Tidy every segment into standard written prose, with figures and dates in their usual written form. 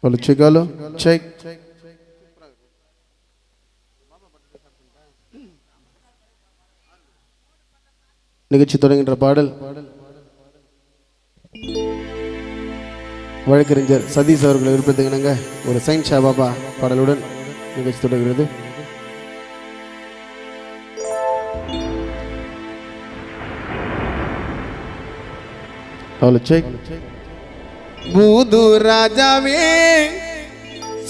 Chegalo, check. நிகழ்ச்சி தொடங்குகின்ற பாடல் வழக்கறிஞர் சதீஷ் அவர்களை விருப்பத்துக்கு ஒரு சைன் ஷா பாபா பாடலுடன் நிகழ்ச்சி தொடங்குகிறது. பூது ராஜாவே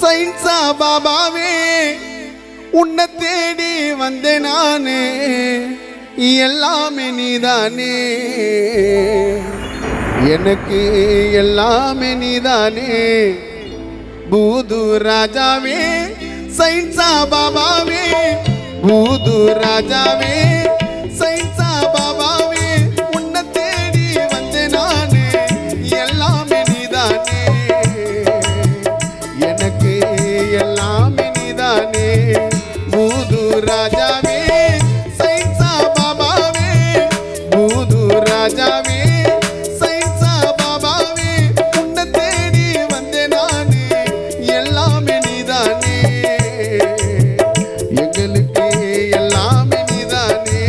சைன் ஷா பாபாவே உன்னை தேடி வந்தேன் நானே, எல்லாமே நீதானே, எனக்கு எல்லாமே நீதானே. பூது ராஜாவே சைன் ஷா பாபாவே, பூது ராஜாவே சைன் ஷா பாபாவே உன்னை தேடி வந்தேன் நானே, எல்லாமே நீதானே, எனக்கு எல்லாமே நீதானே. பூது ராஜாவே ராஜாவே சைன் ஷா பாபாவே உன்னை தேடி வந்தேன் நானே, எல்லாமே நீதானே, எங்களுக்கு எல்லாமே நீதானே.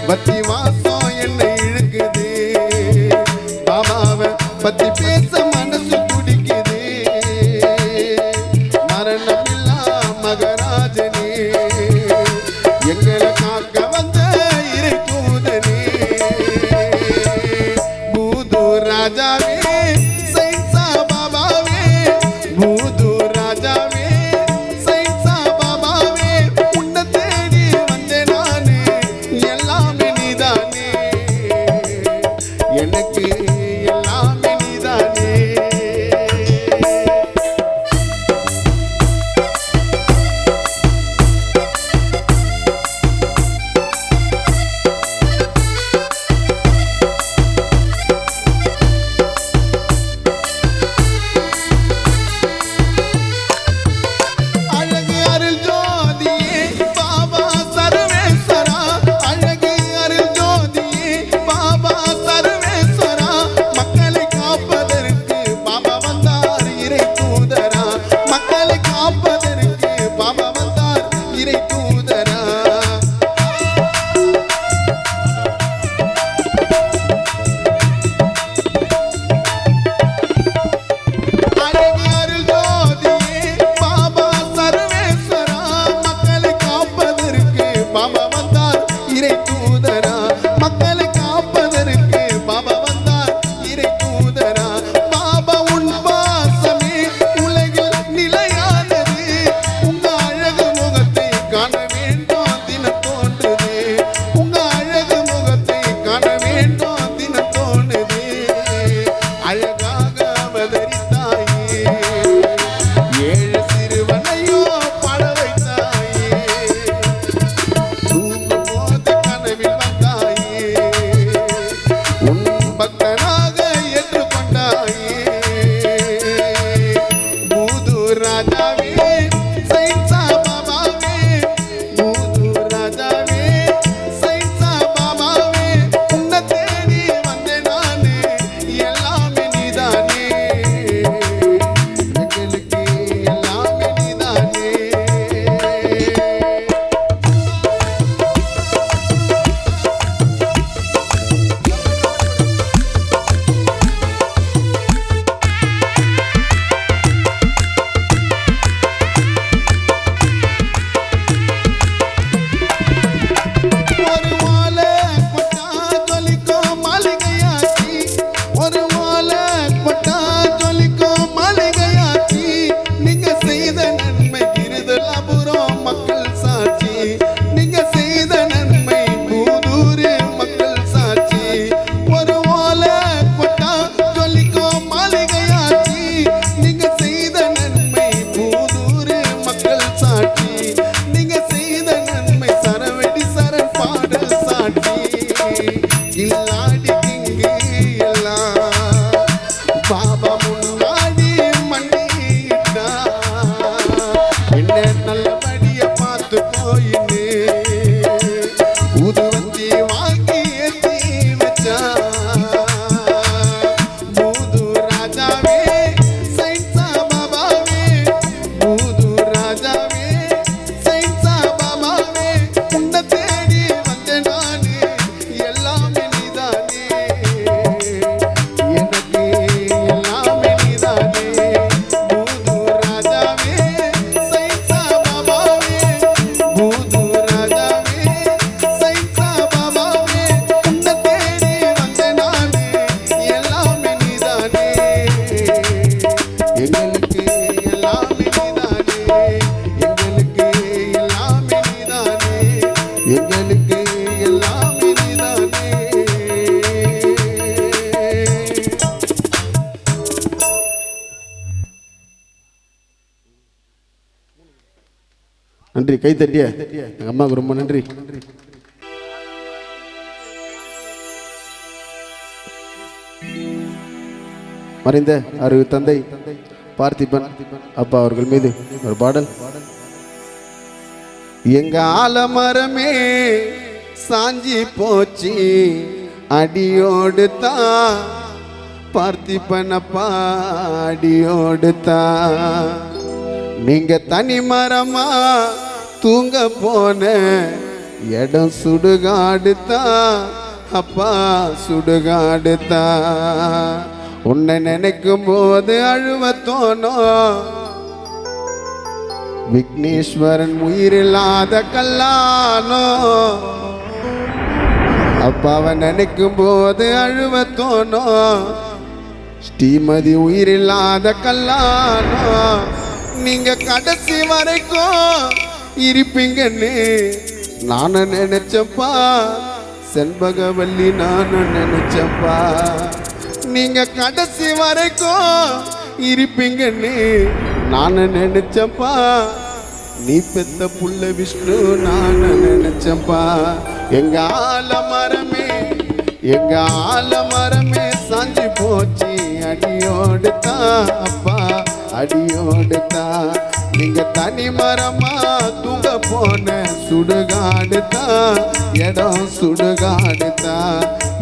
பத்தி வாசம் என்னை இழுக்குது, பாபாவை பத்தி பேச மனசு துடிக்குது. மரணம் இல்லா மகராஜனே, எங்களை காக்க வந்த இறை தூதனே. பூது ராஜாவே சைன் ஷா பாபாவே, பூது ராஜாவே சைன் ஷா பாபாவே உன்னை தேடி வந்தேன் நானே, எல்லாமே நீதானே, எனக்கு எல்லாமே நீதானே. அழகு அருள் ஜோதியே பாபா சர்வேஸ்வரா, அழகு அருள் ஜோதியே பாபா சர்வேஸ்வரா, மக்களை காப்பதற்கு பாபா வந்தார் இறை தூதரா, மக்களை காப்பதற்கு பாபா வந்தார் இறை தூதரா. அழகு அருள் ஜோதியே பாபா சர்வேஸ்வரா, மக்களை காப்பதற்கு பாபா வந்தார் இறை தூதரா, மக்களை காப்பதற்கு பாபா வந்தார் இறை தூதரா. பாபா உன் வாசமே உலகில் நிலையானது, உங்க அழகு முகத்தை காண வேண்டும் தினம் தோன்றுது, உங்க அழகு முகத்தை காண வேண்டும் தினம் தோன்றுது. அழகாக அவதரித்தாயே, ஏழு சிறுவனையோ பாட வைத்தாயே, நன்றி. கை தட்டிய எங்கள் அம்மாவுக்கு ரொம்ப நன்றி. மறைந்த அறிவு தந்தை பார்த்திபன் அப்பா அவர்கள் மீது ஒரு பாடல். எங்க ஆலமரமே சாஞ்சி போச்சு அடியோடு தான் பார்த்திபனப்பா அடியோடு தான். நீங்க தனி மரமா தூங்க போன இடம் சுடுகாடு தான் அப்பா சுடுகாடு தான். உன்னை நினைக்கும் போது அழுவ தோணும். விக்னேஸ்வரன் உயிரில்லாத கல்லானோ அப்பாவை நினைக்கும் போது அழுவ தோணும். ஸ்ரீமதி உயிரில்லாத கல்லானோ நீங்க கடைசி வரைக்கும் இருப்பீங்கன்னு நானும் நினைச்சப்பா. செண்பகவல்லி நானும் நினைச்சப்பா. நீங்க கடைசி வரைக்கும் இருப்பீங்கன்னு நானும் நினைச்சப்பா. நீ பெத்த புள்ள விஷ்ணு நானும் நினைச்சப்பா. எங்க ஆலமரமே எங்க ஆலமரமே சாஞ்சி போச்சு அடியோடு தான் அப்பா அடியோடு தான். நீங்க தனி மரமா தூங்க போன சுடுகாடு தான் இடம் சுடுகாடு தான்.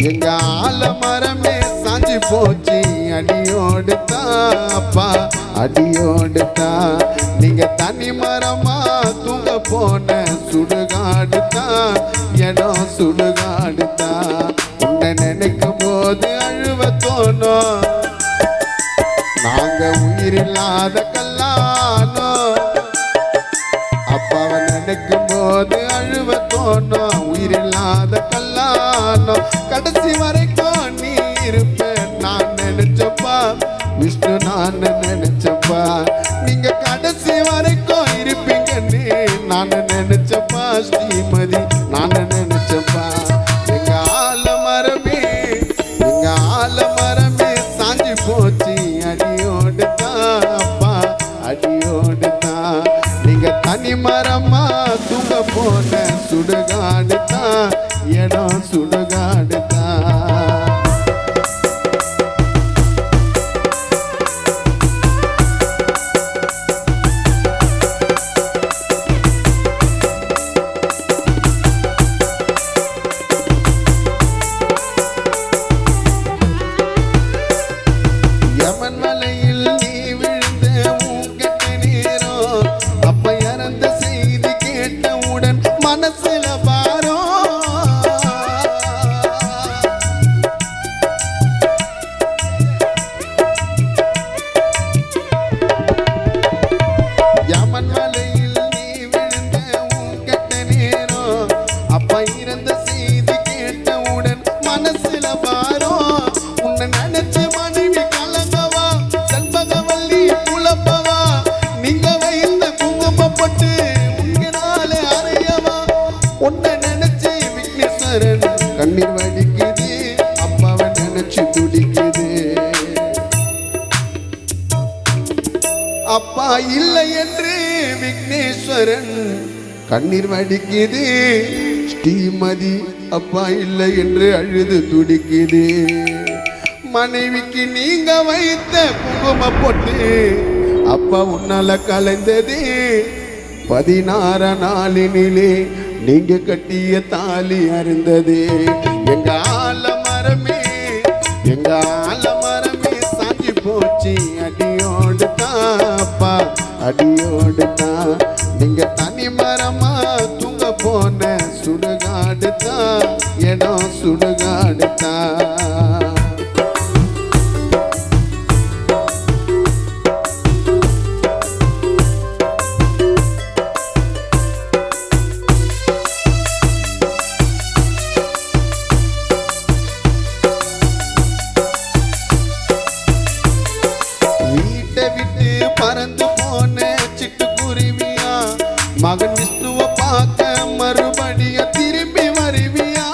எங்க ஆலமரமே சாஞ்சி போச்சு அடியோடு தான் அப்பா அடியோடு தான். நீங்க தனி மரமா தூங்க போன சுடுகாடு தான் இடம் சுடுகாடு தான். உன்னை நினைக்கும் போது அழுவ தோணும். நாங்க உயிரில்லாத கல்லானோ அப்பாவை நினைக்கும் போது அழுவ தோணும். உயிரில்லாத கல்லானோ கடைசி வரைக்கும் நீ இருப்ப நான் நினைச்சப்பா. விஷ்ணு நான் நினைச்சப்பா. நீங்க கடைசி வரைக்கும் இருப்பீங்கன்னு நான் நினைச்சப்பா. ஸ்ரீமதி நான் நினைச்சப்பா. எங்க ஆலமரமே எங்க ஆலமரமே சாஞ்சி போச்சு அடியோடு தான் அப்பா அடியோடு தான். நீங்க தனி மரமா தூங்க போன சுடுகாடு தான் இடம் சுடுகாடு தான். மலையில் நீ விழுந்த உங்கட்ட நேரம் அப்ப இறந்த செய்தி கேட்டவுடன் மனசுல பாரோ. யமன் மலையில் நீ விழுந்த உங்கட்ட நேரம் அப்ப இறந்த செய்தி கேட்டவுடன் மனசுல பாரோ. உன்னை நினைச்சு மனைவி கலங்கவா செண்பகவல்லி குழப்பவா. நீங்க வைத்த குங்குமப்பட்டு உங்களால அறையவா. உன்னை நினைச்சு விக்னேஸ்வரன் கண்ணீர் வடிக்குது அப்பாவை நினைச்சு துடிக்குது. அப்பா இல்லை என்று விக்னேஸ்வரன் கண்ணீர் வடிக்குது. ஸ்ரீமதி அப்பா இல்லை என்று அழுது துடிக்குது. மனைவிக்கு நீங்க வைத்த குங்கும போட்டு அப்பா உன்னால கலைந்தது. 16 நாளினிலே நீங்க கட்டிய தாலி அருந்தது. எங்க ஆலமரமே எங்க ஆலமரமே சாஞ்சி போச்சு அடியோடு தான் அப்பா அடியோடு தான். நீங்க தனி மரமா தூங்க போன சுடுகாடு தான் இடம் சுடுகாடு தான். விட்டு பறந்து போன சிட்டுக்குருவியா மகன் விஷ்ணுவை பார்க்க மறுபடியும் திரும்பி வருவியா.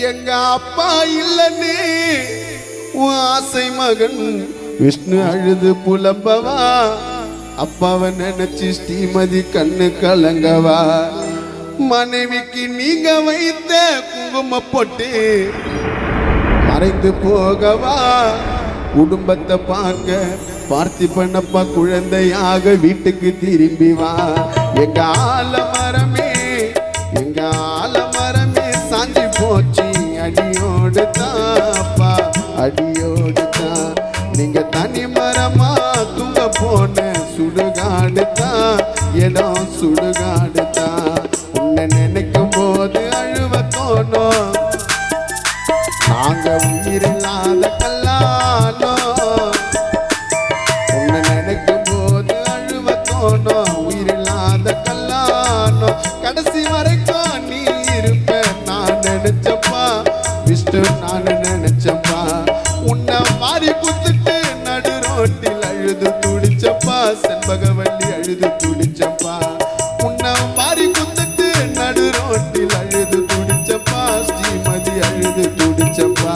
எங்க அப்பா இல்லன்னு உன் ஆசை மகன் விஷ்ணு அழுது புலம்பவா அப்பாவை நினைச்சு ஸ்ரீமதி கண்ணு கலங்கவா மனைவிக்கு நீங்க வைத்த குங்கும போட்டு மறைந்து போகவா குடும்பத்தை பார்க்க பார்த்திபனப்பா குழந்தையாக வீட்டுக்கு திரும்பி வா எங்க ஆலமரமே சாஞ்சி போச்சு அடியோடு தாப்பா அடியோடு தான் நீங்க தனி மரமா தூங்க போன சுடுகாடு தான் இடம் சுடுகாடு தான் உன்னை நினைக்கும் போது அழுவ தோணும் நாங்க உயிரில்லாத கல்லானோ உன்னை நினைக்கும் போது அழுவ தோணும் உயிரில்லாத கல்லானோ கடைசி வரைக்கும் நீ இருப்ப நான் நினைச்சப்பா விஷ்ணு நான் நினைச்சப்பா உன்னை மாறி குத்துட்டு நடு ரோட்டில் அழுது துடிச்சப்பா செண்பகவல்லி அழுது துடிச்சப்பா உன்னை மாறி குத்துட்டு நடு ரோட்டில் அழுது துடிச்சப்பா ஸ்ரீமதி அழுது துடிச்சப்பா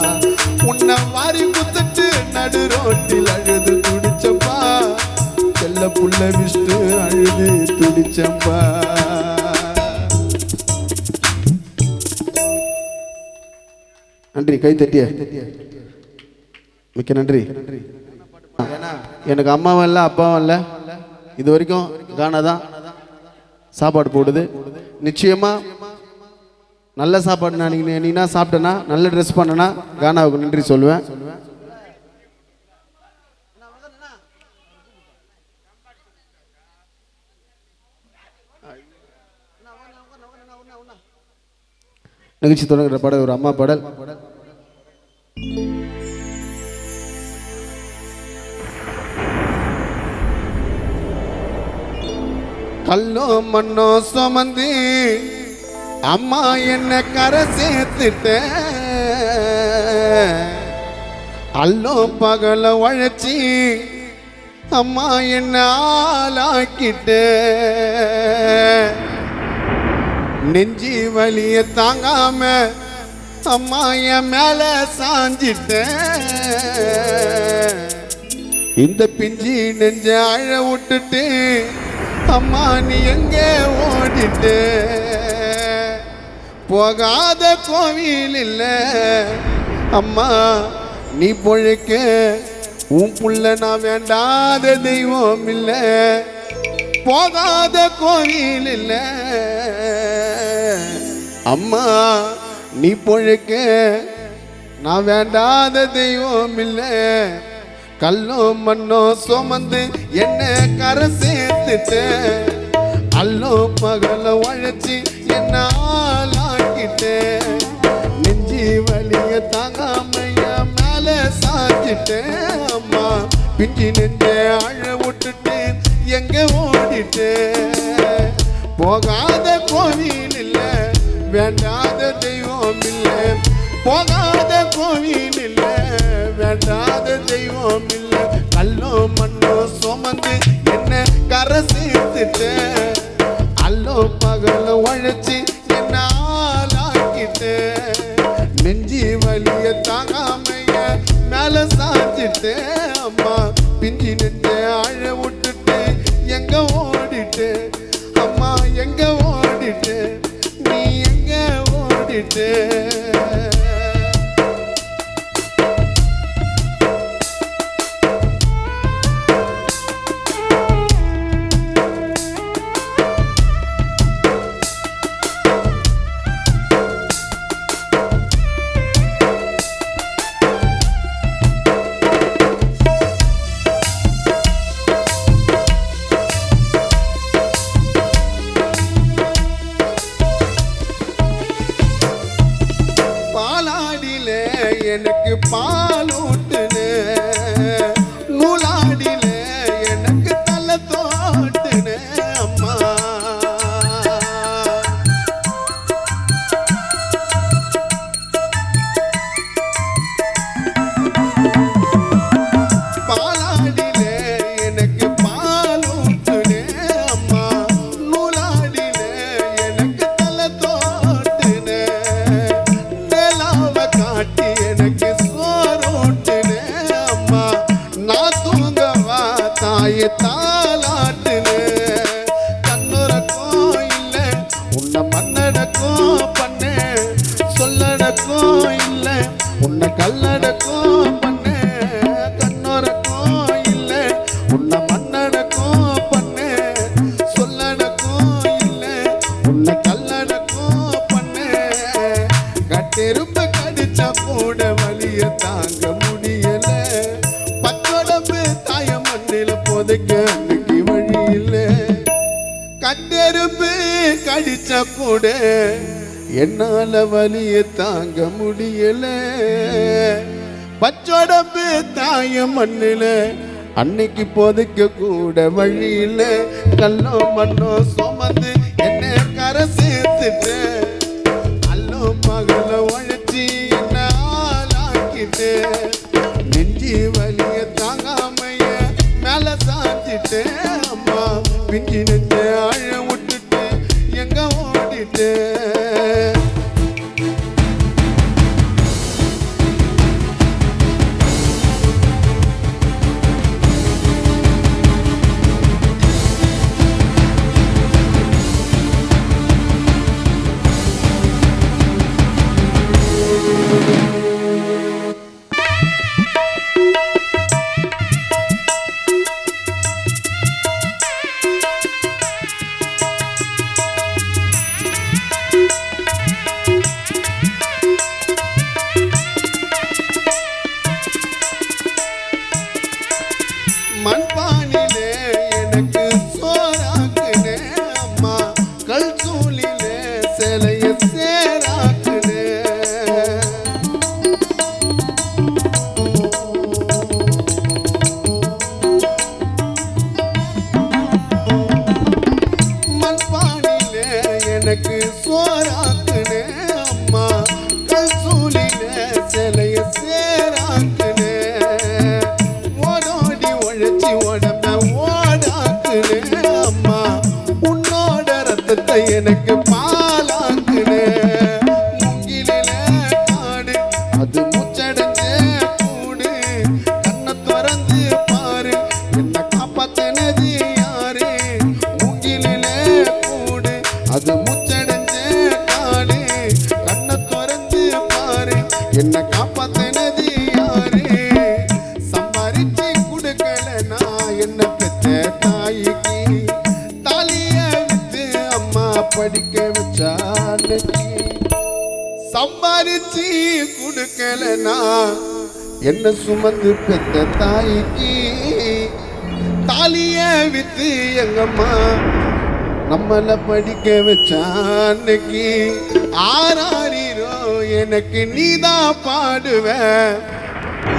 உன்னை மாறி குத்துட்டு நடு ரோட்டில் அழுது துடிச்சப்பா செல்ல புள்ள விஷ்ணு அழுது துடிச்சப்பா நன்றி கை தட்டிய மிக்க நன்றி எனக்கு அம்மாவும் இல்லை அப்பாவும் இல்லை இது வரைக்கும் கானா தான் சாப்பாடு போடுது நிச்சயமா நல்ல சாப்பாடு நான் நீனா சாப்பிட்டேன்னா நல்ல ட்ரெஸ் பண்ணனா கானாவுக்கு நன்றி சொல்லுவேன் நிகழ்ச்சி தொடங்குற பாடல் ஒரு அம்மா பாடல் கல்லோ மண்ணோ சுமந்து அம்மா என்ன கரை சேர்த்துட்ட அல்லோ பகல உழைச்சி அம்மா என்ன ஆளாக்கிட்ட நெஞ்சி வலிய தாங்காம அம்மா என் மேல சாஞ்சிட்ட இந்த பிஞ்சி நெஞ்ச அழ விட்டுட்டு அம்மா நீ எங்கே ஓடிட்டு போகாத கோவில் இல்ல அம்மா நீ பொழைக்க உன் புள்ள நான் வேண்டாத தெய்வம் இல்லை போகாத கோவில் இல்ல அம்மா நீ பொழைக்க நான் வேண்டாத தெய்வம் இல்ல கல்லோ மண்ணோ சுமந்து என்ன கரை சேர்த்துட்ட அல்லோ பகல உழைச்சி என்ன ஆளாக்கிட்ட நெஞ்சி வலிய தாங்காமைய மேல சாஞ்சிட்டேன் அம்மா பிஞ்சி நெஞ்ச அழ விட்டுட்டு எங்க ஓடிட்டு போகாத கோவில் இல்ல வேண்டாத தெய்வம் இல்ல போகாத கோவில் இல்ல வேண்டாத தெய்வம் இல்ல கல்லோ மண்ணோ சுமந்து என்ன கரை சேர்த்துட்ட அல்லோ பகல உழைச்சி என்ன ஆளாக்கிட்ட நெஞ்சி வலிய தாங்காமைய மேல சாஞ்சிட்டு அம்மா பிஞ்சி நெஞ்ச அழ விட்டுட்டு எங்க ஓடிட்டு அம்மா எங்க ஓடிட்டு நீ எங்க ஓடிட்டு எனக்கு பாலூட்டுன நூலாடில எனக்கு தலை தோட்டுன அம்மா பாலாடில எனக்கு பாலூட்டுன அம்மா நூலாடில எனக்கு தலை தோட்டுன நிலா கட்டெரும்பு கடிச்சா கூட வலிய தாங்க முடியல பச்சோடம்பு தாய மண்ணில புதைக்க அன்னைக்கு வழி இல்ல கட்டெரும்பு கடிச்சா கூட என்னால வலிய தாங்க முடியல பச்சோடம்பு தாய மண்ணில அன்னைக்கு புதைக்க கூட வழி இல்ல கல்லோ மண்ணோ சுமந்து என்ன கரை சேர்த்துட்டு அல்லோ மகள உழைச்சி என்ன ஆளாக்கிட்டு நெஞ்சி வலிய தாங்காமைய மேல சாத்திட்டு அம்மா பிஞ்சி நெஞ்ச அழ விட்டுட்டு எங்க ஓடிட்டு மண்பானிலே எனக்கு சோறாக்குனே அம்மா கல் சூழிலே சிலைய சேராக்குனே மண்பானிலே எனக்கு சோறாக்குனே அம்மா கல் சூழிலே சிலைய சேராக்குனே உடம்ப ஓடாக்குனே அம்மா உன்னோட ரத்தத்தை எனக்கு பாலாக்குனே முங்கிலே காடு அது முச்சடைஞ்ச கூடு கண்ணை திறந்து பாரு என்ன காப்பாத்தினது யாரு முங்கிலே கூடு அது முச்சடைஞ்ச காடு கண்ணை திறந்து பாரு என்ன காப்பாத்தினது யாரு சம்பாரிச்சு என்ன பெற்ற தாய்க்கு தாலிய வித்து அம்மா படிக்க வச்சான்னு சம்பாரிச்சு கொடுக்கலனா என்ன சுமந்து பெற்ற தாய்க்கு தாலிய வித்து எங்கம்மா நம்மள படிக்க வச்சான்னைக்கு ஆராரிரோ எனக்கு நீதான் பாடுவ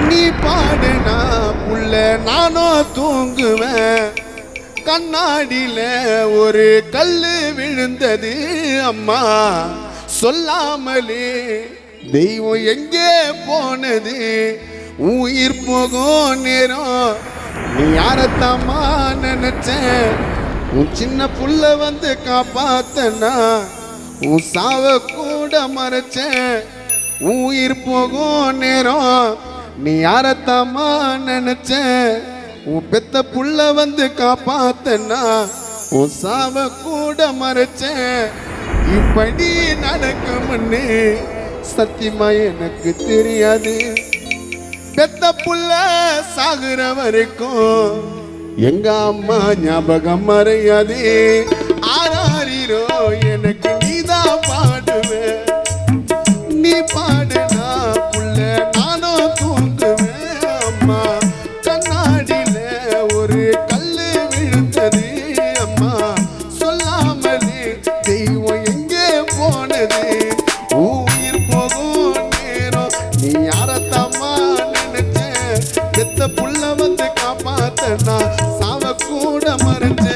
நீ பாடுனா புள்ள நானோ தூங்குவேன் கண்ணாடியில ஒரு கல்லு விழுந்தது அம்மா சொல்லாமலே தெய்வம் எங்கே போனது உயிர் போகும் நேரம் நீ யாரத்தாமா நினைச்ச உன் சின்ன புள்ள வந்து காப்பாத்தனா உன் சாவ கூட மறைச்சேன் உயிர் போகும் நேரம் நீ யாரத்தாமா நினைச்ச உன் பெத்த புள்ள வந்து காப்பாத்தனா உன் சாவ கூட மறைச்ச இப்படி நடக்கும்னு சத்தியமா எனக்கு தெரியாது பெத்த புள்ள சாகுற வரைக்கும் எங்க அம்மா ஞாபகம் மறையாது ஆராரிரோ எனக்கு நீதான் பாடுவே நீ பாடுனா புள்ள நானோ தூங்குவேன் அம்மா கண்ணாடியில ஒரு கல்லு விழுந்தது அம்மா சொல்லாமலே தெய்வம் எங்கே போனது உயிர் போகும் நேரம் நீ யாரத்தாமா நினைச்ச பெத்த புள்ள வந்து காப்பாத்தனா சாவ கூட மறைச்ச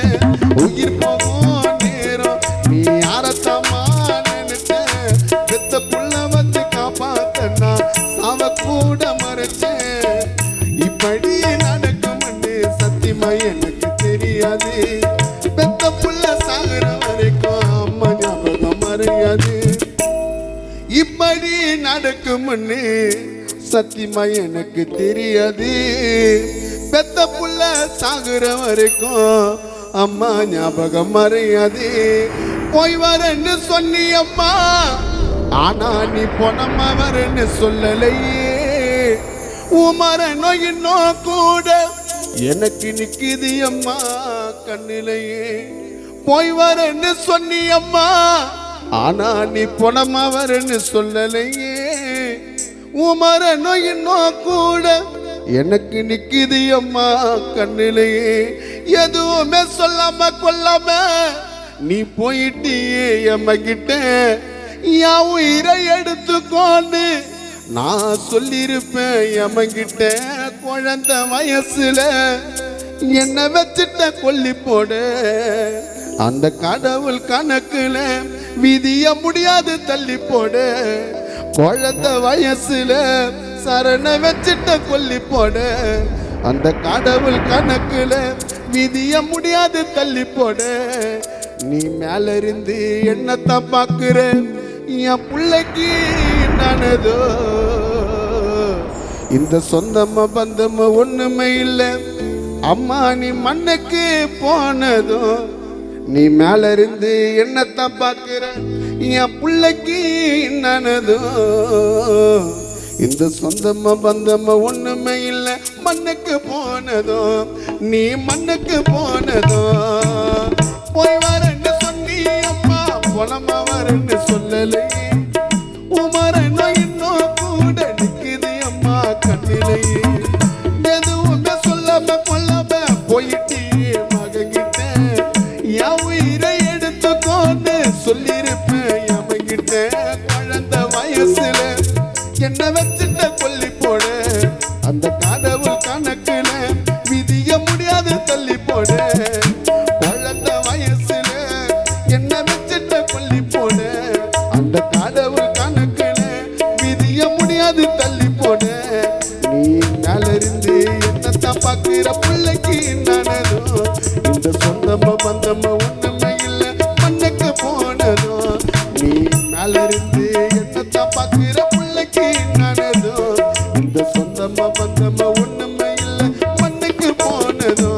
உயிர் போகும் நேரம் நீ யாரத்தாமா நினைச்ச பெத்த புள்ள வந்து காப்பாத்தனா சாவ கூட மறைச்ச இப்படி நடக்கும்னு சத்தியமா எனக்கு தெரியாது பெத்த புள்ள சாகுற வரைக்கும் அம்மா ஞாபகம் மறையாது இப்படி நடக்கும்னு சத்தியமா எனக்கு தெரியாது பெத்த புள்ள சாகுற வரைக்கும் அம்மா ஞாபகம் மறையாது போய் வரேன்னு சொன்னியம்மா ஆனா நீ பொணமா வரேன்னு சொல்லலையே உமரனோ இன்னும் கூட எனக்கு நிக்குது அம்மா கண்ணிலையே போய் வரேன்னு சொன்னியம்மா ஆனா நீ பொணமவர்னு சொல்லலையே உமர நோயின்னோ கூட எனக்கு நிக்குது அம்மா கண்ணிலேயே எதுவுமே சொல்லாம கொல்லாம நீ போயிட்டியே எம்மகிட்ட என் உயிரை எடுத்துக்கோன்னு நான் சொல்லியிருப்பேன் எம்மகிட்ட குழந்தை வயசுல என்ன வச்சுட்ட கொல்லி போடு அந்த கடவுள் கணக்குல விதிய முடியாது தள்ளி போடு குழந்தை வயசுல சரண வச்சுட்ட கொல்லி போடு அந்த கடவுள் கணக்குல விதிய முடியாது தள்ளி போடு நீ மேல இருந்து என்னத்தான் பாக்குற என் பிள்ளைக்கு நானதோ இந்த சொந்தமா பந்தமா ஒண்ணுமே இல்லை அம்மா நீ மண்ணுக்கு போனதும் நீ மேல இருந்து என்னத்தான் பாக்குற என் பிள்ளைக்கு நானதும் இந்த சொந்தமா பந்தமா ஒண்ணுமே இல்லை மண்ணுக்கு போனதும் நீ மண்ணுக்கு போனதும் போய் வரன்னு சொன்னி அம்மா பொணமா வரன்னு சொல்லலையே உமரனோ இன்னும் கூட நிக்குது அம்மா கண்ணிலேயே எதுவுமே சொல்லாம கொல்லாம போயிட்டியே மகங்கிட்ட என் உயிரை எடுத்துக்கோன்னு சொல்லியிருப்பேன் எமகிட்ட குழந்தை வயசுல என்ன வச்சுட்ட கொல்லி போடு அந்த கடவுள் கணக்குல விதிய முடியாது தள்ளி போடு குழந்தை வயசுல என்ன வச்சுட்ட கொல்லி போடு அந்த கடவுள் கணக்குல விதிய முடியாது தள்ளி போடு நீ மேல இருந்து என்னத்தான் பாக்குற பிள்ளைக்கு நானதோ இந்த சொந்தமா பந்தமா ஒண்ணுமே இல்லை மண்ணுக்கு போனதோ நீ மேல இருந்து என்னத்தான் பாக்குற பிள்ளைக்கு நானதோ இந்த சொந்தமா பந்தமா ஒண்ணுமே இல்லை மண்ணுக்கு போனதோ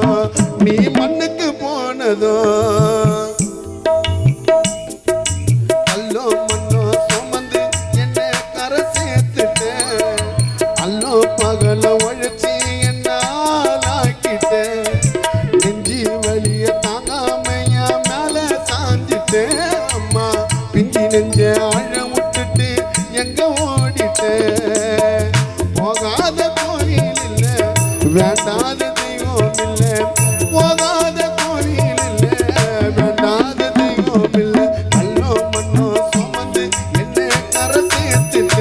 நீ மண்ணுக்கு போனதோ அல்லோ மண்ணோ சுமந்து என்ன கரை சேர்த்துட்ட அல்லோ பகல உழைச்சி என்ன ஆளாக்கிட்ட நெஞ்சி வலிய தாங்காமையா மேல சாஞ்சிட்ட அம்மா பிஞ்சி நெஞ்ச ஆழ விட்டுட்டு எங்க ஓடிட்ட போகாத கோயில் இல்ல வேண்டாத தெய்வம் இல்ல போகாத கோயில் இல்ல வேண்டாத தெய்வம் இல்ல அல்லோ மண்ணோ சுமந்து என்ன கரை சேர்த்துட்ட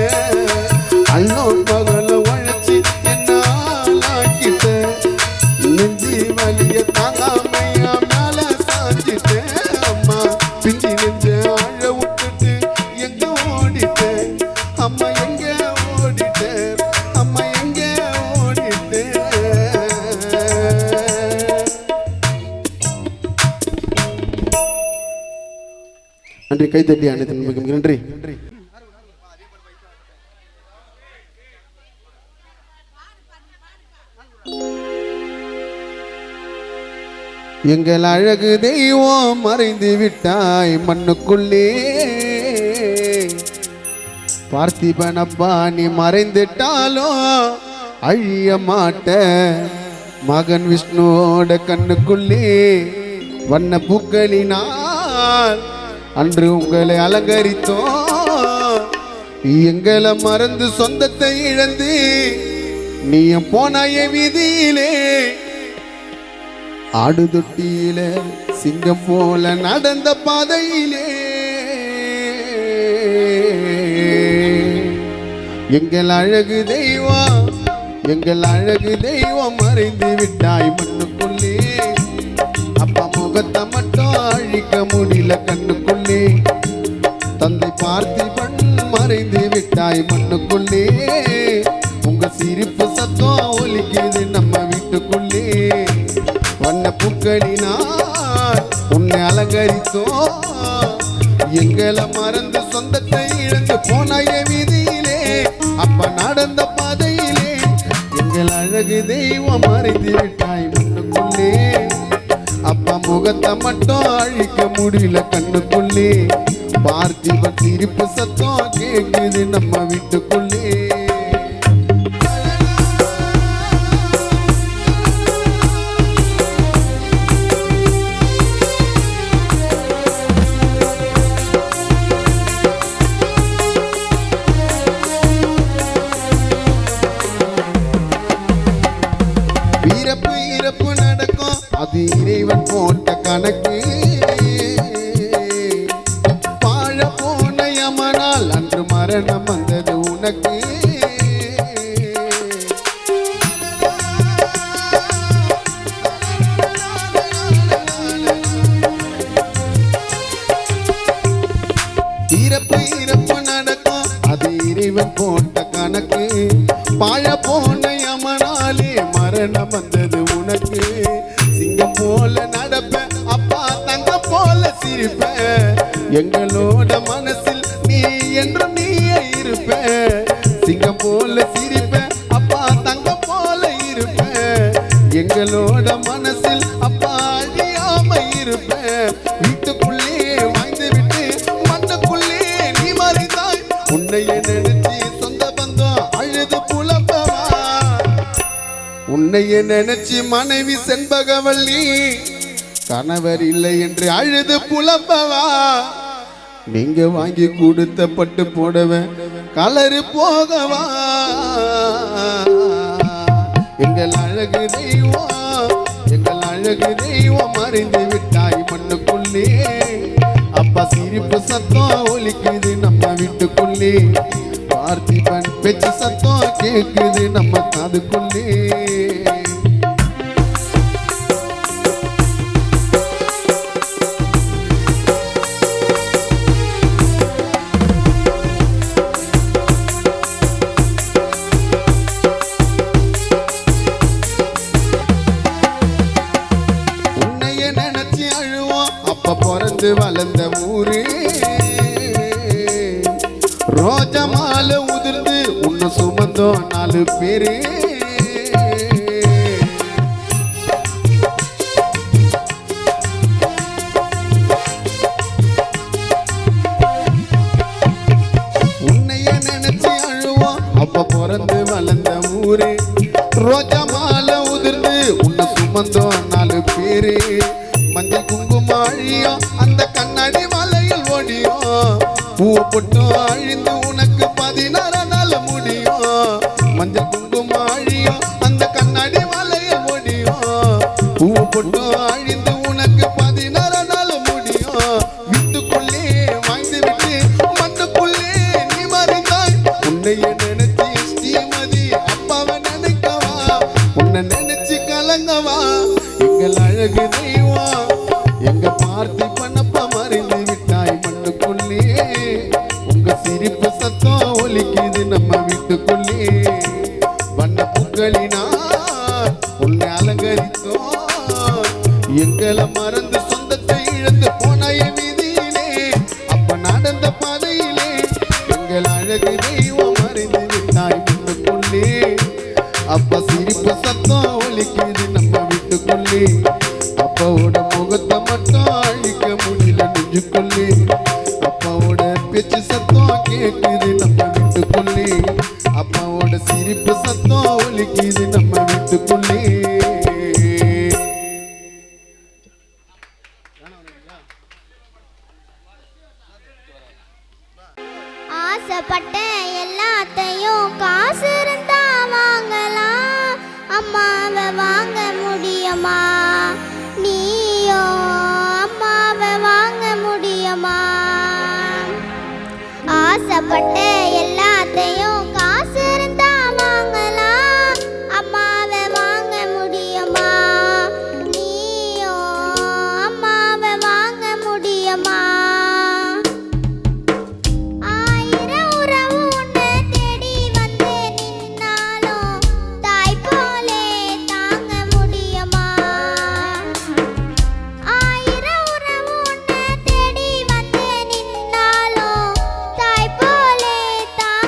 அல்லோ பகல உழைச்சி என்ன ஆளாக்கிட்ட நெஞ்சி வலிய தாங்காமையா மேல சாஞ்சிட்ட அம்மா பிஞ்சி நெஞ்ச ஆழ விட்டுட்டு எங்க ஓடிட்ட அம்மா எங்க ஓடிட்ட அம்மா எங்க ஓடிட்ட நன்றி கைத்தட்டி அனைத்து நன்றி எங்கள் அழகு தெய்வம் மறைந்து விட்டாய் மண்ணுக்குள்ளே பார்த்திபனப்பா நீ மறைந்துட்டாலும் அழிய மாட்ட மகன் விஷ்ணுவோட கண்ணுக்குள்ளே வண்ண பூக்களினால் அன்று உங்களை அலங்கரித்தோம் எங்களை மறந்து சொந்தத்தை இழந்து நீ போனாய வீதியிலே ஆடு தொட்டியில சிங்கம் போல நடந்த பாதையிலே எங்கள் அழகு தெய்வம் மறைந்து விட்டாய் மண்ணுக்குள்ளே அப்பா முகத்தை மட்டும் அழிக்க முடியல கண்ணுக்குள்ளே தந்தை பார்த்திபன் மறைந்து விட்டாய் மண்ணுக்குள்ளே உங்க சிரிப்பு சத்தம் ஒலிக்குது நம்ம வீட்டுக்குள்ளே வண்ண பூக்களினால் உன்னை அலங்கரித்தோம் எங்களை மறந்து சொந்தத்தை இழந்து போனாய வீதியிலே அப்ப நடந்த பாதையிலே எங்கள் அழகு தெய்வம் மறைந்து விட்டாய் மண்ணுக்குள்ளே அப்பா முகத்தை மட்டும் அழிக்க முடியல கண்ணுக்குள்ளே பார்த்திபன் சிரிப்பு சத்தம் கேக்குது நம்ம வீட்டுக்குள்ளே இது இறைவன் போட்ட கணக்கு. வாழ போன யமனால் அன்று மரணம் வந்தது உனக்கு. இறப்பு இறப்பு நடக்கும் அது இறைவன் போட்ட கணக்கு. வாழ போன யமனாலே மரணம் வந்தது உனக்கு. சிங்கம் போல நடப்ப அப்பா தங்க போல சிரிப்ப. எங்களோட மனசில் நீ என்றும் நீயே இருப்ப. சிங்கம் போல சிரிப்ப அப்பா தங்க போல இருப்ப. எங்களோட மனசில் அப்பா அழியாம இருப்ப. வீட்டுக்குள்ளே வாழ்ந்து விட்டு மண்ணுக்குள்ளே நீ மறைந்தாய். உன்னைய நினைச்சி சொந்த பந்தம் அழுது புலம்பவா. உன்னைய நினைச்சி மனைவி செண்பகவல்லி கணவர் இல்லை என்று அழுது புலம்பவா. நீங்க வாங்கி கொடுத்த பட்டு போடவன் கலரு போகவா. எங்கள் அழகு தெய்வம் எங்கள் அழகு தெய்வம் மறைந்து விட்டாய் மண்ணுக்குள்ளே. அப்பா சிரிப்பு சத்தம் ஒலிக்குது நம்ம வீட்டுக்குள்ளே. பார்த்திபன் பேச்சு சத்தம் கேக்குது நம்ம காதுக்குள்ளே. உன்னைய நினைச்சு அழுவோம் அப்ப பிறந்து வளர்ந்த ஊரு. ரோஜா மாலை உதிர்ந்து உன்னை சுமந்தோம் 4 பேரு. உன்னைய நினைச்சு அழுவோம் அப்ப பிறந்து வளர்ந்த ஊரு. ரோஜா மாலை உதிர்ந்து உன்னை சுமந்தோம் 4 பேரு. மஞ்சள் குங்குமம் அழியும் அந்த கண்ணாடி வலையில் ஓடியும். பூவை போட்டு அழிந்து உனக்கு 16 நாள் முடியும். மஞ்சள் குங்குமம் அழியும் அந்த கண்ணாடி வலையில் ஓடியும். பூவை போட்டு அழிந்து உனக்கு 16 நாள் முடியும். வீட்டுக்குள்ளே வாழ்ந்து விட்டு மண்ணுக்குள்ளே நீ மறைந்தாய். உன்னைய நினைச்சி ஸ்ரீமதி அப்பாவை நினைக்கவா. உன்னை நினைச்சு கலங்கவா. எங்கள் அழகு தெய்வம் எங்க பார்த்திபன் அப்பா மறைந்து விட்டாய் மண்ணுக்குள்ளே. உங்க சிரிப்பு சத்தம் ஒலிக்குது நம்ம வீட்டுக்குள்ளே. வண்ண பூக்களினால் உன்னை அலங்கரித்தோம். எங்களை மறந்து சொந்தத்தை இழந்து போனாய வீதியிலே. அப்ப நடந்த பாதையிலே எங்கள் அழகு தெய்வம் மறைந்து விட்டாய் மண்ணுக்குள்ளே. அப்ப சிரிப்பு சத்தம் ஒலிக்குது நம்ம வீட்டுக்குள்ளே. அப்பாவோட முகத்தை மட்டும் அழிக்க முடியல நெஞ்சுக்குள்ளே. அப்பாவோட பேச்சு சத்தம் கேட்குது நம்ம வீட்டுக்குள்ளே. அப்பாவோட சிரிப்பு சத்தம் ஒலிக்குது நம்ம வீட்டுக்குள்ளே. ஆசைப்பட்ட எல்லாத்தையும் காசு இருந்தா வாங்கலாம். அம்மாவை வாங்க முடியுமா? நீயோ அம்மாவை வாங்க முடியுமா? ஆசைப்பட்ட எல்லாத்தையும் காசு இருந்தா வாங்கலாம். அம்மாவை வாங்க முடியுமா? நீயோ அம்மாவை வாங்க முடியுமா? ஆயிரம் உறவு உன்னை தேடி வந்து நின்னாலும் தாய் போலே தாங்க முடியுமா? ஆயிரம் உறவு உன்னை தேடி வந்து நின்னாலும் தாய் போலே தாங்க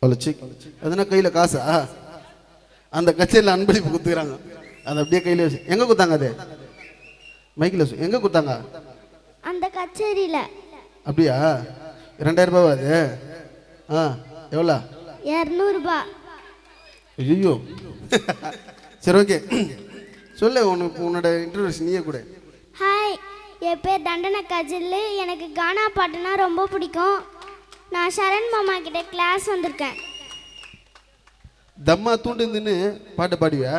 அவ்வளோ சிக் எதுனா கையில் காசா அந்த கச்சேரியில் அன்பளிப்பு குத்துக்கிறாங்க அதை அப்படியே கையில் வச்சு எங்கே குத்தாங்க அது மைக்கில் வச்சு எங்கே குத்தாங்க அந்த கச்சேரியில். அப்படியா 2000 ரூபாவா அது ஆ எவ்வளோ 200 ஐயோ சரி ஓகே சொல்லு உனக்கு உன்னோட இன்ட்ரோடக்ஷன் நீயே கூட. ஹாய், என் பேர் தண்டன கஜல். எனக்கு கானா பாட்டுனா ரொம்ப பிடிக்கும். நான் சரண் மாமா கிட்ட கிளாஸ் வந்திருக்கேன். தம்மா தூண்டுன்னு பாட்டு பாடுவியா?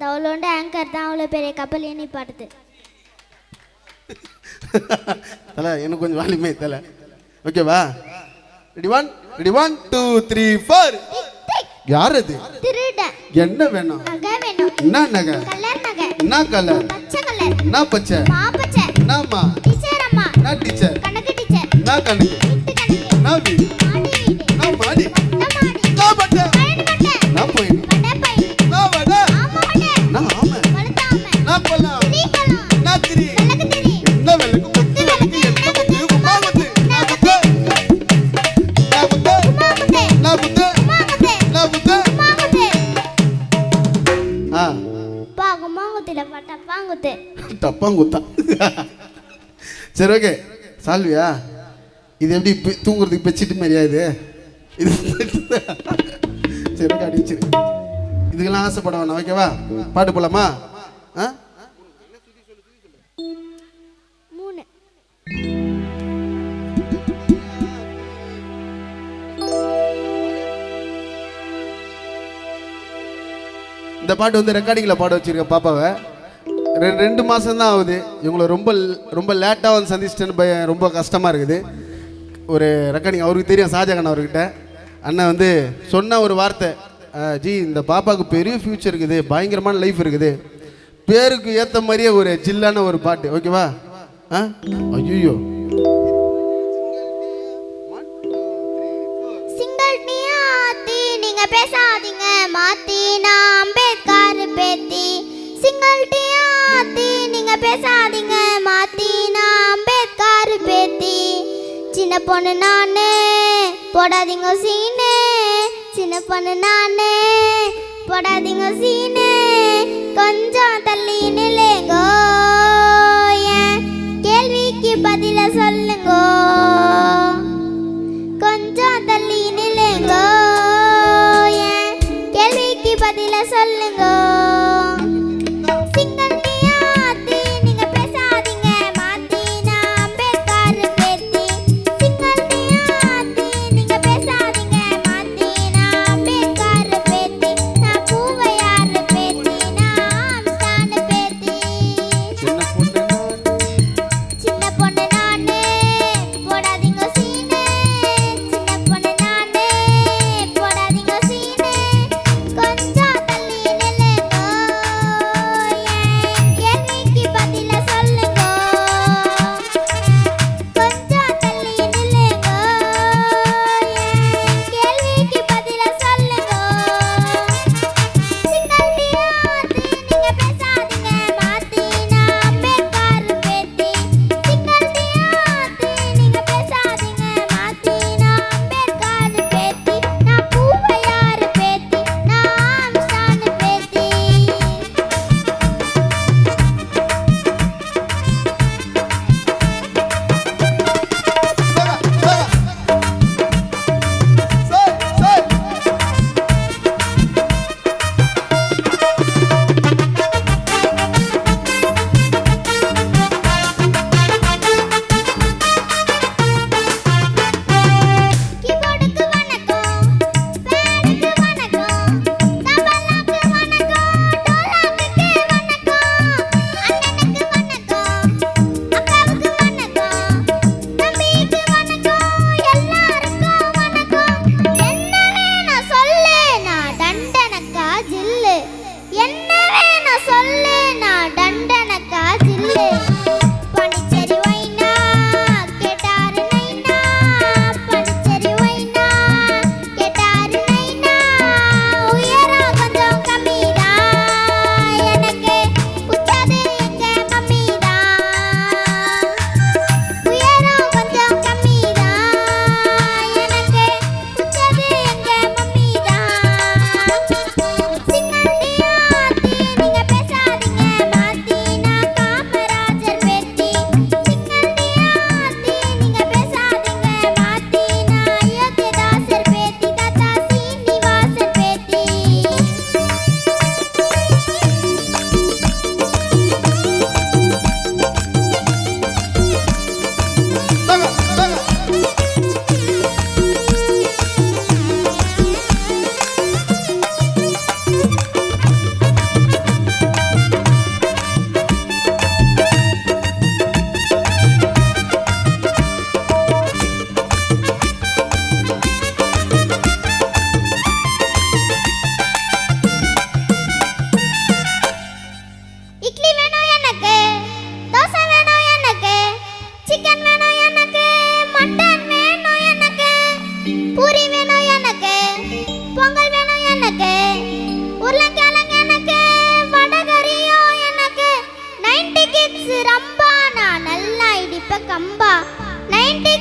தவளோண்டு ஆங்கர் தான் அவ்வளோ பெரிய கப்பல் ஏணி பாடுது. தலை எனக்கு கொஞ்சம் வாலிமே தலை. ஓகேவா? ரெடி 1 2 3 4. யார் அது? திருடன். என்ன வேணும்? நகை வேணும். என்ன நகை? கலர் நகை. என்ன கலர்? பச்சை கலர். என்ன பச்சை? மாப்பச்சை. என்னம்மா? டீச்சர் அம்மா. என்ன டீச்சர்? கணக்கு டீச்சர். என்ன கணக்கு? வீட்டு கணக்கு. என்ன வீடு? மாடி வீடு. என்ன மாடி? மொட்டை மாடி. என்ன பட்டை? பழனி பட்டை. என்ன போயிடு? வடை பயிறு. என்ன வடை? ஆமா வடை. என்ன ஆமை? வழுத்த ஆமை. என்ன கொல்லாம்? திரி கொலம். என்ன திரி? விளக்கு திரி. என்ன விளக்கு? குத்து விளக்கு. என்ன குத்து? கும்மா குத்து. என்ன குத்து? என்ன குத்து? மாமுதே. என்ன குத்து? மாமுதே. என்ன குத்து? மாமுதே. ஆ பாகுமாங்குத்தில பட்டா பாங்குத்து. தப்பாங்குத்தா. சரி ஓகே சால்வியா இது எப்படி தூங்குறதுக்கு பெச்சிட்டு மாதிரியா இது சரி அடிச்சிரு இதுக்கெல்லாம் ஆசைப்பட வேணாம். ஓகேவா? பாட்டு போலாமா? ஆ 3. இந்த பாட்டு வந்து ரெக்கார்டிங்கில் பாட வச்சிருக்க பாப்பாவை 2 மாதம் தான் ஆகுது. இவங்களை ரொம்ப லேட்டாக வந்து சந்திச்சிட்டேன்னு ரொம்ப கஷ்டமாக இருக்குது. ஒரு ரெக்கார்டிங் அவருக்கு தெரியும், ஷாஜகான் அவர்கிட்ட. அண்ணன் வந்து சொன்ன ஒரு வார்த்தை, ஜி இந்த பாப்பாவுக்கு பெரிய ஃப்யூச்சர் இருக்குது, பயங்கரமான லைஃப் இருக்குது, பேருக்கு ஏற்ற மாதிரியே ஒரு ஜில்லான ஒரு பாட்டு. ஓகேவா? ஆ ஐயோ சிங்கிள் டீயா ஆத்தி நீங்க பேசாதீங்க மாத்தி நான் அம்பேத்கர் பேத்தி. சிங்கிள் டீயா ஆத்தி நீங்க பேசாதீங்க மாத்தி நான் அம்பேத்கர் பேத்தி. சின்ன பொண்ணு நானு போடாதீங்க சீனு. சின்ன பொண்ணு நானு போடாதீங்க சீனு. கொஞ்சம் தள்ளி நில்லுங்கோ, என் கேள்விக்கு பதில சொல்லுங்கோ. கொஞ்சம் தள்ளி நில்லுங்கோ, என் கேள்விக்கு பதில சொல்லுங்கோ. சிங்கிள் டீயா ஆத்தி நீங்க பேசாதீங்க மாத்தி நான் அம்பேத்கர் பேத்தி. சிங்கிள் டீயா ஆத்தி நீங்க பேசாதீங்க மாத்தி நான் அம்பேத்கர் பேத்தி. நான் பூவையார் பேத்தி, நான் ஆம்ஸ்டான் பேத்தி.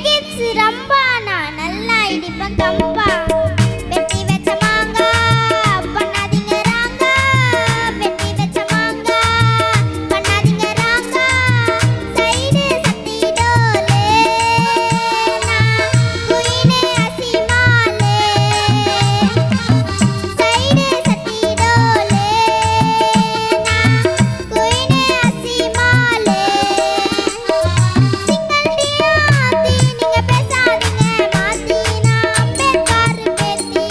கிட்ஸ் ரம்பா நான் நல்லா இடிப்பேன் கம்பா வெட்டி வச்ச மாங்கா பண்ணாதீங்க ராங்கா வெட்டி வச்ச மாங்கா பண்ணாதீங்க ராங்கா சைடு சத்தி டோலே நான் குயினே அசிமாலே சைடு சத்தி டோலே நான் குயினே அசிமாலே நீங்க பேசாதீங்க மாத்தினா அம்பேத்கர் பேத்தி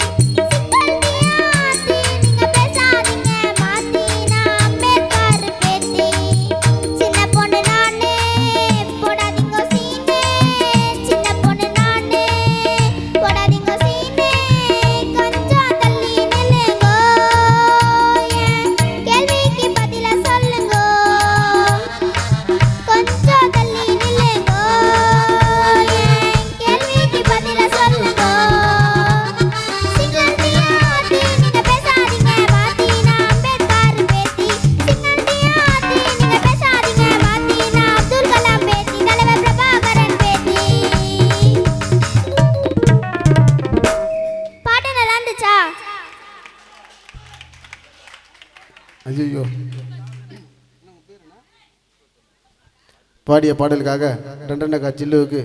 நீங்க பேசாதீங்க மாத்தினா அம்பேத்கர் பேத்தி சின்ன பொண்ணு நானே போடாதீங்க சீனே சின்ன பொண்ணு நானே போடாதீங்க சீனே கொஞ்சம் தள்ளி நில்லுங்க என் கேள்விக்கு பதில சொல்லுங்க கொஞ்சம் தள்ளி நில்லுங்க கேள்விக்கு பதில சொல்லுங்க சிங்கந்தியாதி நீங்க பேசாதீங்க மாத்தினா அம்பேத்கர் பேத்தி சிங்கந்தியாதி நீங்க பேசாதீங்க மாத்தினா அப்துல் கலாம் பேத்தி தலைவர் பிரபாகரன் பேத்தி பாட்டு நல்லா இருந்துச்சா ஐயோ பாடிய பாடலுக்காக டண்டனக்கா சில்லுவுக்கு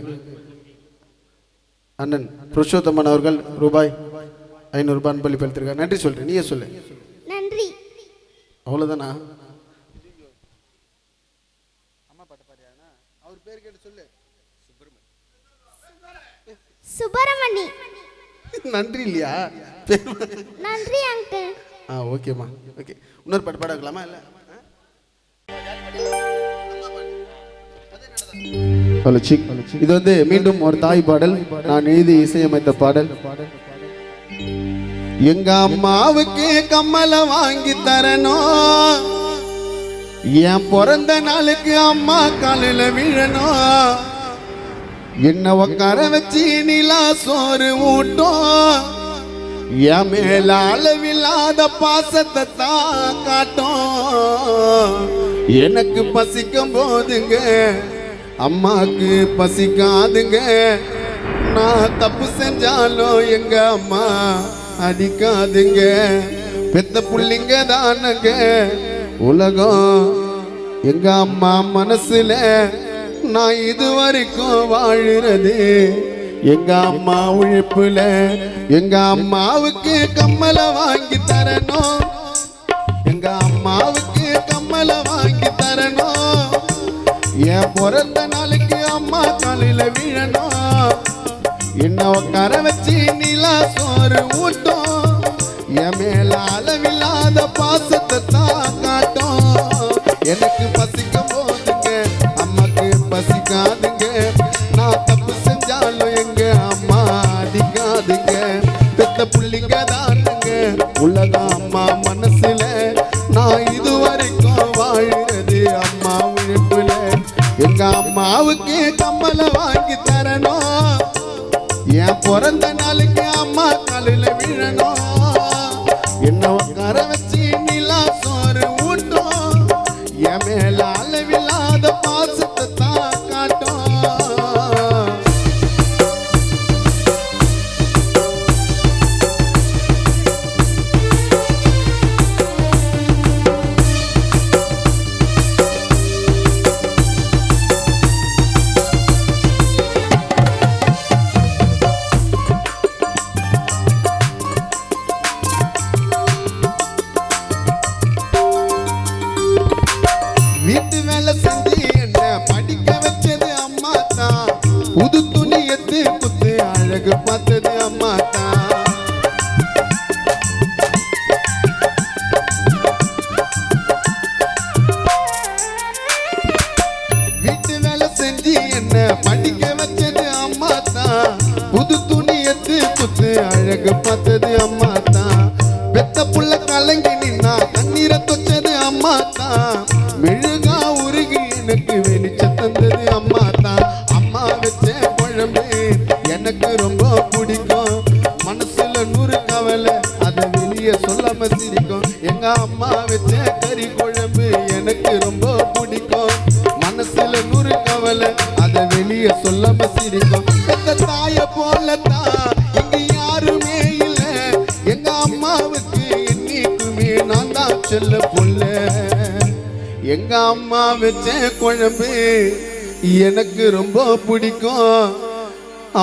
அண்ணன் புருஷோத்தமன் அவர்கள் ரூபாய் 500 அன்பளிப்பு அளித்திருக்கார். நன்றி சொல்றேன், நீயே சொல்லு. நன்றி அவ்வளோதானா? சுப்பிரமணி நன்றி இல்லையா? நன்றி அங்கிள் ஓகேம்மா, ஓகே. இன்னொரு பாட்டு பாட வைக்கலாமா? இல்லை இது வந்து மீண்டும் ஒரு தாய் பாடல், நான் எழுதி இசையமைத்த பாடல். எங்க அம்மாவுக்கு கம்மல வாங்கி தரணும், என் பிறந்த நாளுக்கு அம்மா காலில் விழணும், என்ன உட்கார வச்சு நிலா சோறு ஊட்டும், என் மேல அளவில்லாத பாசத்தை தான் காட்டும். எனக்கு பசிக்கும் போதுங்க அம்மாக்கு பசிக்காதுங்க, நான் தப்பு செஞ்சாலும் எங்க அம்மா அடிக்காதுங்க. பெத்த புள்ளிங்க தானங்க உலகம், எங்க அம்மா மனசுல நான் இது வரைக்கும் வாழுறது எங்க அம்மா உழைப்புல. எங்க அம்மாவுக்கு கம்மல வாங்கி தரணும், எங்க அம்மாவுக்கு கம்மல வாங்கி தரணும், என் பிறந்த நாளைக்கு அம்மா காலையில விழணும், என்ன உட்கார வச்சு நிலா சோறு ஊட்டும், என் மேல அளவில்லாத பாசத்தை தான் காட்டும். எனக்கு பசிக்கும் போதுங்க அம்மாக்கு பசிக்காதுங்க, நான் தப்பு செஞ்சாலும் எங்க அம்மா அடிக்காதுங்க. பெத்த புள்ளிங்க தானுங்க உலகம், அம்மா மனசுல நான் இது வரைக்கும் வாழுறது அம்மா உழைப்புல. எங்க அம்மாவுக்கு கம்மல வாங்கி தரணும், என் பிறந்த நாளுக்கு அம்மா காலில் விழணும், என்ன உட்கார வச்சு நிலா சோறு ஊட்டும், என் மேல அளவில்லாத பாசத்தை தான் காட்டும். வீட்டு வேலை செஞ்சு என்ன படிக்க வச்சது அம்மா தான், புது துணி எடுத்து குத்து அழகு பார்த்தது அம்மா தான். வீட்டு வேலை செஞ்சு என்ன படிக்க வச்சது அம்மா தான், புது துணி எடுத்து குத்து அழகு பார்த்தது அம்மா தான். பெத்த புள்ள கலங்கி நின்னா கண்ணீரை தொச்சது அம்மா தான், மெழுகா உருகி எனக்கு வெளிச்ச தந்தது அம்மா தான். அம்மா வச்ச குழம்பு எனக்கு ரொம்ப பிடிக்கும், மனசுல 100 கவலை அதை வெளியே சொல்லாம சிரிக்கும். எங்க அம்மா வச்ச கறி குழம்பு எனக்கு ரொம்ப பிடிக்கும், மனசுல 100 கவலை அதை வெளியே சொல்லாம சிரிக்கும். பெத்த தாய போலத்தான் இங்க யாருமே இல்ல. எங்க அம்மாவுக்கு என்னைக்குமே நான் தான் செல்ல புள்ள. எங்க அம்மா வச்ச குழம்பு எனக்கு ரொம்ப பிடிக்கும்.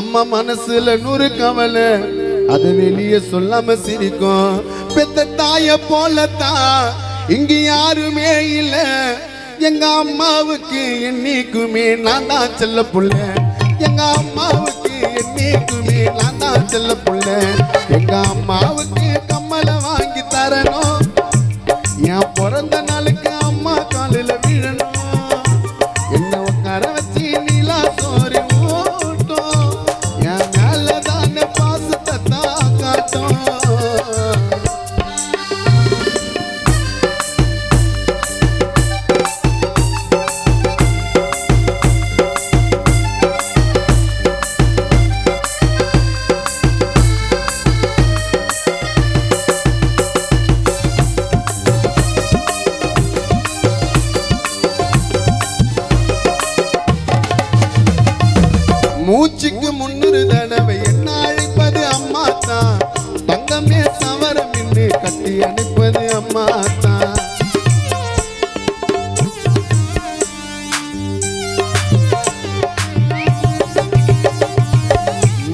அம்மா மனசுல 100 கவலை, அது வெளியே சொல்லாம சிரிக்கும். பெத்த தாய போலத்தான் இங்க யாருமே இல்ல. எங்க அம்மாவுக்கு என்னைக்குமே நான் தான் செல்ல புள்ள. எங்க அம்மாவுக்கு என்னைக்குமே நான் தான் செல்ல புள்ள. எங்க அம்மாவுக்கு கம்மலை வாங்கி தரணும். என் பிறந்த நாளுக்கு அம்மா காலில விழணும். என்ன உட்கார வச்சு நீலா சோறு ஊட்டும். என் மேலதான பாசத்தை தான் காட்டும். மூச்சுக்கு 300 தடவை என்ன அழைப்பது அம்மா தான். தங்கமே சவரம் என்று கட்டி அனுப்பது அம்மா தான்.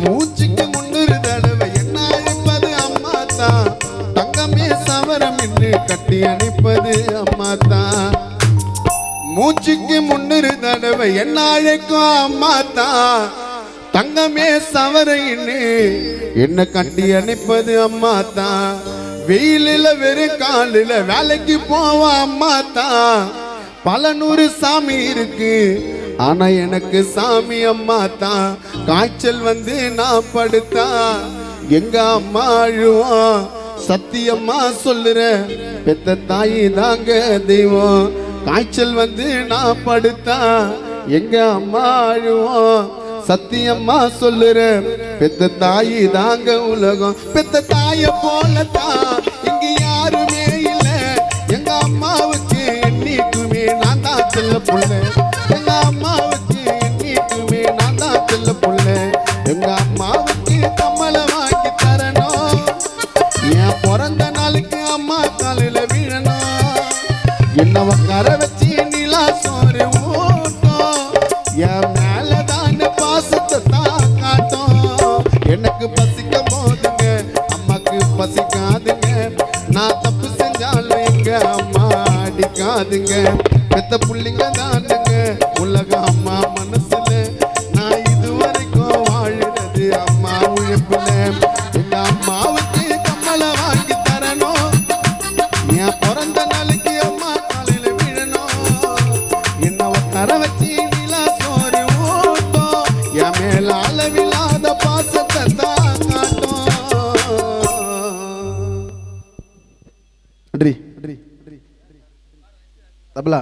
மூச்சுக்கு 300 தடவை என்ன அழைப்பது அம்மா தான். தங்கமே சவரம் என்று கட்டி அனுப்பது அம்மா தான். மூச்சுக்கு 300 தடவை என்ன அழைக்கும் அம்மா தான். தங்கமே சவரைன்னு என்ன கட்டி அனுப்பது அம்மா தான். வெயிலில் வெறும் காலில் வேலைக்கு போவோம் அம்மா தான். பல 100 சாமி இருக்கு, ஆனா எனக்கு சாமி அம்மா தான். காய்ச்சல் வந்து நான் படுத்தா எங்க அம்மா அழுவோம். சத்தியம்மா சொல்லுற பெத்த தாயி தாங்க தெய்வம். காய்ச்சல் வந்து நான் படுத்தா எங்க அம்மா அழுவோம். சத்தியம்மா சொல்லுற பெத்த தாயி தாங்க உலகம். பெத்த தாய போலத்தான் இங்க யாருமே இல்ல. எங்க அம்மாவுக்கு என்னைக்குமே நான் தான் செல்ல புள்ள. எங்க அம்மாவுக்கு என்னைக்குமே நான் தான் செல்ல புள்ள. எங்க அம்மாவுக்கு கம்மலை வாங்கி தரணும். என் பிறந்த நாளுக்கு அம்மா காலில விழணும். என்ன உட்கார வச்சு நிலா சோறு ஊட்டும். என் மேலதான பாசத்தை தான் காட்டும். எனக்கு பசிக்கும் போதுங்க அம்மாக்கு பசிக்காதுங்க. நான் தப்பு செஞ்சாலும் எங்க அம்மா அடிக்காதுங்க. பெத்த புள்ளிங்க தானுங்க உலக அம்மா மனசுல. நான் இதுவரைக்கும் வாழுறது அம்மா உழைப்புல. எங்க அம்மாவுக்கு கம்மலை வாங்கி தரணும். என் பிறந்த நாளைக்கு அம்மா காலையில விழணும். என்ன உட்கார வச்சு நிலா சோறு ஊட்டும். என் மேல அளவில்லாத பாசத்தை தான் காட்டும். நன்றி. தபலா